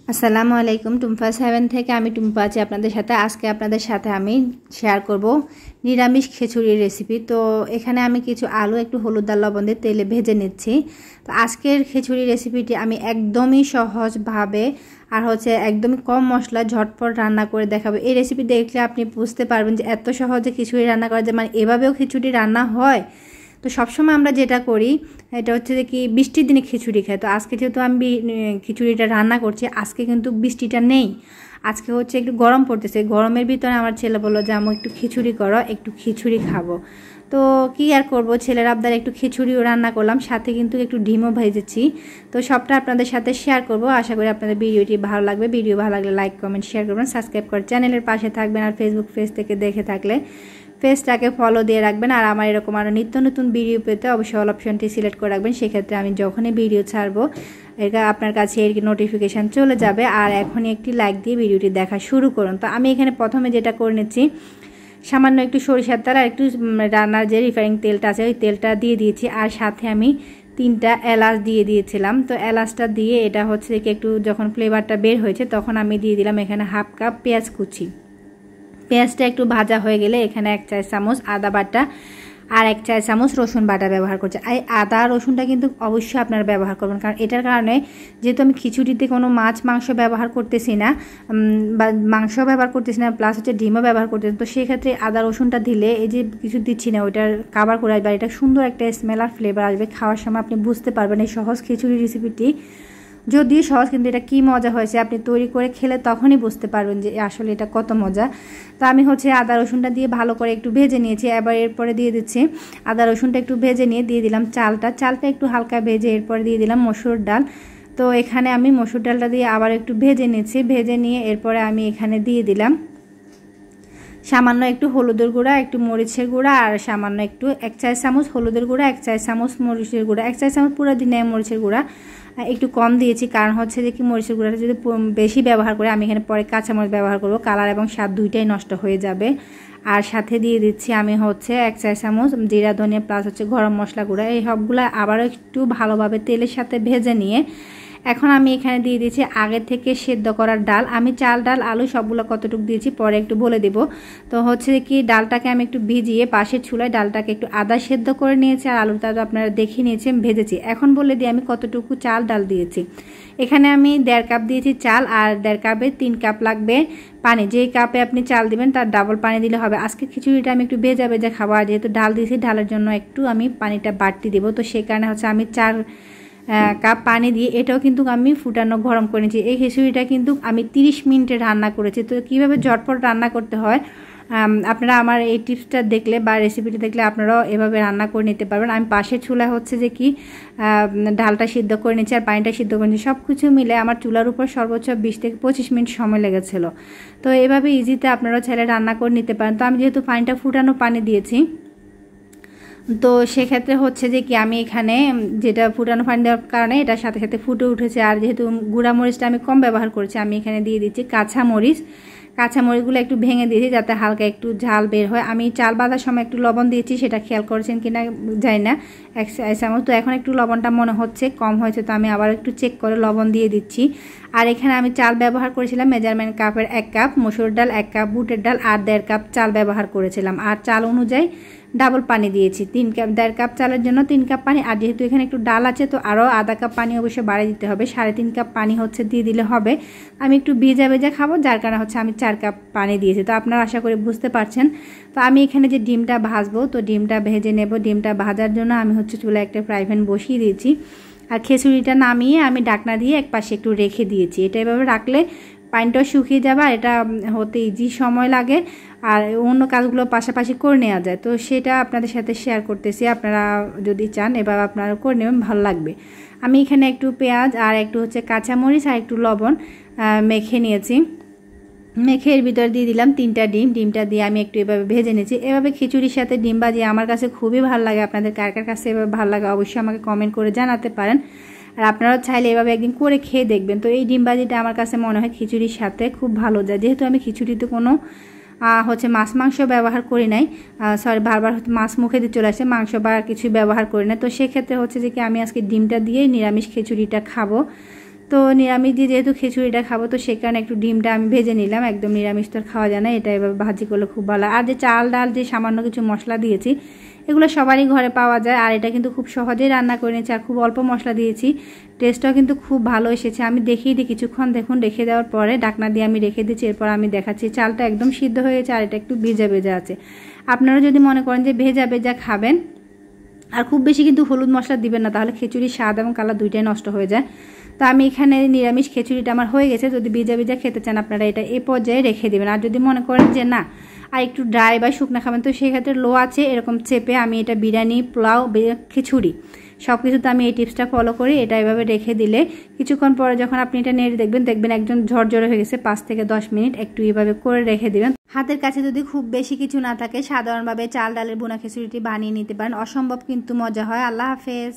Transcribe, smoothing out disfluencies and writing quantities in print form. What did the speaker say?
আসসালামু আলাইকুম। টুম্পা 7 থেকে আমি টুম্পা আছি আপনাদের সাথে। আজকে আপনাদের সাথে আমি শেয়ার করব নিরামিষ খিচুড়ির রেসিপি। তো এখানে আমি কিছু আলু একটু হলুদ আর লবণ দিয়ে তেলে ভেজে নিচ্ছি। তো আজকের খিচুড়ি রেসিপিটি আমি একদমই সহজভাবে আর একদমই কম মশলা ঝটপট রান্না করে দেখাবো। এই রেসিপি দেখলে আপনি বুঝতে পারবেন যে এত সহজে খিচুড়ি রান্না করা যায়, মানে এভাবেও খিচুড়ি রান্না হয়। তো সবসময় আমরা যেটা করি এটা হচ্ছে যে কি বৃষ্টির দিনে খিচুড়ি খাই। তো আজকে যেহেতু আমি খিচুড়িটা রান্না করছি, আজকে কিন্তু বৃষ্টিটা নেই, আজকে একটু গরম পড়তেছে। গরমের ভিতরে আমার ছেলে বললো যে আমি একটু খিচুড়ি করো, একটু খিচুড়ি খাবো। তো কি আর করব, ছেলের আবদার একটু খিচুড়িও রান্না করলাম, সাথে কিন্তু একটু ডিমও ভেজেছি। তো সবটা আপনাদের সাথে শেয়ার করব। আশা করি আপনাদের ভিডিওটি ভালো লাগবে। ভিডিও ভালো লাগলে লাইক কমেন্ট শেয়ার করবেন, সাবস্ক্রাইব করে চ্যানেলের পাশে থাকবেন। আর ফেসবুক পেজ থেকে দেখে থাকলে পেজটাকে ফলো দিয়ে রাখবেন। আর আমার এরকম আরও নিত্য নতুন ভিডিও পেতে অবশ্যই অল অপশনটি সিলেক্ট করে রাখবেন। সেক্ষেত্রে আমি যখনই ভিডিও ছাড়বো এটা আপনার কাছে এর নোটিফিকেশান চলে যাবে। আর এখনই একটি লাইক দিয়ে ভিডিওটি দেখা শুরু করুন। তো আমি এখানে প্রথমে যেটা করে নিচ্ছি, সামান্য একটু সরিষার তেল আর একটু রান্নার যে রিফাইন তেলটা আছে ওই তেলটা দিয়ে দিয়েছি। আর সাথে আমি 3টা এলাচ দিয়ে দিয়েছিলাম। তো এলাচটা দিয়ে এটা একটু যখন ফ্লেভারটা বের হয়েছে তখন আমি দিয়ে দিলাম এখানে হাফ কাপ পেঁয়াজ কুচি। পেঁয়াজটা একটু ভাজা হয়ে গেলে এখানে 1 চা চামচ আদা বাটা আর 1 চা চামচ রসুন বাটা ব্যবহার করছি। এই আদা রসুনটা কিন্তু অবশ্যই আপনারা ব্যবহার করবেন, কারণ এটার কারণে যেহেতু আমি খিচুড়িতে কোনো মাছ মাংস ব্যবহার করতেছি না বা মাংস ব্যবহার করতেছি না, প্লাস ডিমও ব্যবহার করতেছি, তো সেক্ষেত্রে আদা রসুনটা দিলে এই যে কিছু দিচ্ছি না ওইটার কাভার করে আসবে, এটা সুন্দর একটা স্মেল আর ফ্লেভার আসবে। খাওয়ার সময় আপনি বুঝতে পারবেন এই সহজ খিচুড়ি রেসিপিটি যদিও সহজ, কিন্তু এটা কি মজা হয়েছে আপনি তৈরি করে খেলে তখনই বুঝতে পারবেন যে আসলে এটা কত মজা। তো আমি আদা রসুনটা দিয়ে ভালো করে একটু ভেজে নিয়েছি। এবার এরপরে দিয়ে দিচ্ছি আদা রসুনটা একটু ভেজে নিয়ে দিয়ে দিলাম চালটা একটু হালকা ভেজে এরপরে দিয়ে দিলাম মসুর ডাল। তো এখানে আমি মসুর ডালটা দিয়ে আবার একটু ভেজে নিয়েছি। ভেজে নিয়ে এরপরে আমি এখানে দিয়ে দিলাম সামান্য একটু হলুদের গুঁড়া, একটু মরিচের গুঁড়া আর সামান্য একটু 1 চা চামচ হলুদের গুঁড়া, 1 চা চামচ মরিচের গুঁড়া, 1 চা চামচ পুরো দিনে মরিচের গুঁড়া একটু কম দিয়েছি, কারণ যে কি মরিচের গুঁড়াটা যদি বেশি ব্যবহার করে আমি এখানে পরে কাঁচামরিচ ব্যবহার করব, কালার এবং স্বাদ দুইটাই নষ্ট হয়ে যাবে। আর সাথে দিয়ে দিচ্ছি আমি 1 চা চামচ জিরা ধনিয়া প্লাস গরম মশলা গুঁড়া। এই সবগুলো আবারও একটু ভালোভাবে তেলের সাথে ভেজে নিয়ে এখন আমি এখানে দিয়ে দিয়েছি আগে থেকে সেদ্ধ করার ডাল। আমি চাল ডাল আলু সবগুলো কতটুকু দিয়েছি পরে একটু বলে দেব। তো কি ডালটাকে আমি একটু ভিজিয়ে পাশের চুলায় ডালটাকে একটু আদা সেদ্ধ করে নিয়েছি আর আলুটা তো আপনারা দেখে নিয়েছেন ভেজেছি। এখন বলে দিই আমি কতটুকু চাল ডাল দিয়েছি। এখানে আমি 1.5 কাপ দিয়েছি চাল আর 1.5 কাপে 3 কাপ লাগবে পানি। যেই কাপে আপনি চাল দিবেন তার ডাবল পানি দিলে হবে। আজকে খিচুড়িটা আমি একটু ভেজা ভেজা খাবো, আর যেহেতু ডাল দিয়েছি ডালের জন্য একটু আমি পানিটা বাড়তি দেবো। তো সেই কারণে আমি 4 কাপ পানি দিয়ে এটাও কিন্তু আমি ফুটানো গরম করে নিয়েছি। এই খিচুড়িটা কিন্তু আমি 30 মিনিটে রান্না করেছি। তো কীভাবে ঝটপট রান্না করতে হয় আপনারা আমার এই টিপসটা দেখলে বা রেসিপিটা দেখলে আপনারাও এভাবে রান্না করে নিতে পারবেন। আমি পাশের চুলায় ডালটা সিদ্ধ করে নিচ্ছি আর পানিটা সিদ্ধ করে নিচ্ছি। সব কিছু মিলে আমার চুলার উপর সর্বোচ্চ 20 থেকে 25 মিনিট সময় লেগেছিল। তো এভাবে ইজিতে আপনারাও চাইলে রান্না করে নিতে পারেন। তো আমি যেহেতু পানিটা ফুটানো পানি দিয়েছি, তো সেক্ষেত্রে কি আমি এখানে যেটা ফুটানো পানি দেওয়ার কারণে এটার সাথে সাথে ফুটে উঠেছে। আর যেহেতু গুঁড়া মরিচটা আমি কম ব্যবহার করেছি, আমি এখানে দিয়ে দিচ্ছি কাঁচামরিচগুলো একটু ভেঙে দিয়েছি যাতে হালকা একটু ঝাল বের হয়। আমি চাল বাঁধার সময় একটু লবণ দিয়েছি, সেটা খেয়াল করেছেন কিনা জানি না, 1 চামচ। তো এখন একটু লবণটা মনে হচ্ছে কম হয়েছে, তো আমি আবার একটু চেক করে লবণ দিয়ে দিচ্ছি। আর এখানে আমি চাল ব্যবহার করেছিলাম মেজারমেন্ট কাপের 1 কাপ, মসুর ডাল 1 কাপ, বুটের ডাল আর 1.5 কাপ চাল ব্যবহার করেছিলাম। আর চাল অনুযায়ী ডাবল পানি দিয়েছি। 3 কাপ 1.5 কাপ চালের জন্য 3 কাপ পানি। আর যেহেতু এখানে একটু ডাল আছে তো আরও আধা কাপ পানি অবশ্যই বাড়িয়ে দিতে হবে, 3.5 কাপ পানি দিয়ে দিলে হবে। আমি একটু ভেজা ভেজা খাবো যার কারণে আমি 4 কাপ পানি দিয়েছি। তো আপনারা আশা করি বুঝতে পারছেন। তো আমি এখানে যে ডিমটা ভাজবো, তো ডিমটা ভেজে নেব। ডিমটা ভাজার জন্য আমি চুলায় একটা ফ্রাই প্যান বসিয়ে দিয়েছি আর খিচুড়িটা নামিয়ে আমি ঢাকনা দিয়ে এক পাশে একটু রেখে দিয়েছি। এটা এভাবে রাখলে পানিটাও শুকিয়ে যাবে আর এটা হতে ইজি সময় লাগে আর অন্য কাজগুলো পাশাপাশি করে নেওয়া যায়। তো সেটা আপনাদের সাথে শেয়ার করতেছি, আপনারা যদি চান এবার আপনারা করে নেবেন, ভালো লাগবে। আমি এখানে একটু পেঁয়াজ আর একটু কাঁচামরিচ আর একটু লবণ মেখে নিয়েছি। মেখে এর ভিতরে দিয়ে দিলাম 3টা ডিম। ডিমটা দিয়ে আমি একটু এভাবে ভেজে নিয়েছি। এভাবে খিচুড়ির সাথে ডিম ভাজি আমার কাছে খুবই ভালো লাগে। আপনাদের কার কার কাছে এভাবে ভালো লাগে অবশ্যই আমাকে কমেন্ট করে জানাতে পারেন। আর আপনারাও চাইলে এভাবে একদিন করে খেয়ে দেখবেন। তো এই ডিম ভাজিটা আমার কাছে মনে হয় খিচুড়ির সাথে খুব ভালো যায়, যেহেতু আমি খিচুড়িতে কোনো মাছ মাংস ব্যবহার করি নাই, বারবার মাছ মুখে দিয়ে চলে আসে, মাংস বা কিছু ব্যবহার করি না। তো সেক্ষেত্রে যে কি আমি আজকে ডিমটা দিয়েই নিরামিষ খিচুড়িটা খাবো। তো নিরামিষ দিয়ে যেহেতু খিচুড়িটা খাবো তো সে কারণে একটু ডিমটা আমি ভেজে নিলাম। একদম নিরামিষ তো খাওয়া যায় না, এটা এভাবে ভাজি করলে খুব ভালো। আর যে চাল ডাল যে সামান্য কিছু মশলা দিয়েছি এগুলো সবারই ঘরে পাওয়া যায়, আর এটা কিন্তু খুব সহজেই রান্না করে নিয়েছি আর খুব অল্প মশলা দিয়েছি, টেস্টটাও কিন্তু খুব ভালো এসেছে। আমি দেখিয়ে দিই কিছুক্ষণ, দেখুন রেখে দেওয়ার পরে ঢাকনা দিয়ে আমি রেখে দিচ্ছি। এরপর আমি দেখাচ্ছি চালটা একদম সিদ্ধ হয়েছে আর এটা একটু ভেজা ভেজা আছে। আপনারা যদি মনে করেন যে ভেজা ভেজা খাবেন আর খুব বেশি কিন্তু হলুদ মশলা দিবেন না, তাহলে খিচুড়ির স্বাদ এবং কালার দুইটাই নষ্ট হয়ে যায়। তো আমি এখানে নিরামিষ খিচুড়িটা আমার হয়ে গেছে। যদি ভিজা ভিজা খেতে চান আপনারা এটা এই পর্যায়ে রেখে দেবেন। আর যদি মনে করেন যে না আর একটু ড্রাই বা শুকনা খাবেন তো সেই ক্ষেত্রে লো আছে এরকম চেপে আমি এটা বিরিয়ানি, পোলাও, খিচুড়ি সব কিছুতে আমি এই টিপসটা ফলো করি। এটা এভাবে রেখে দিলে কিছুক্ষণ পরে যখন আপনি এটা নেড়ে দেখবেন একজন ঝরঝরে হয়ে গেছে। 5 থেকে 10 মিনিট একটু এভাবে করে রেখে দিবেন। হাতের কাছে যদি খুব বেশি কিছু না থাকে সাধারণভাবে চাল ডালের বোনা খিচুড়িটি বানিয়ে নিতে পারেন। অসম্ভব কিন্তু মজা হয়। আল্লাহ হাফেজ।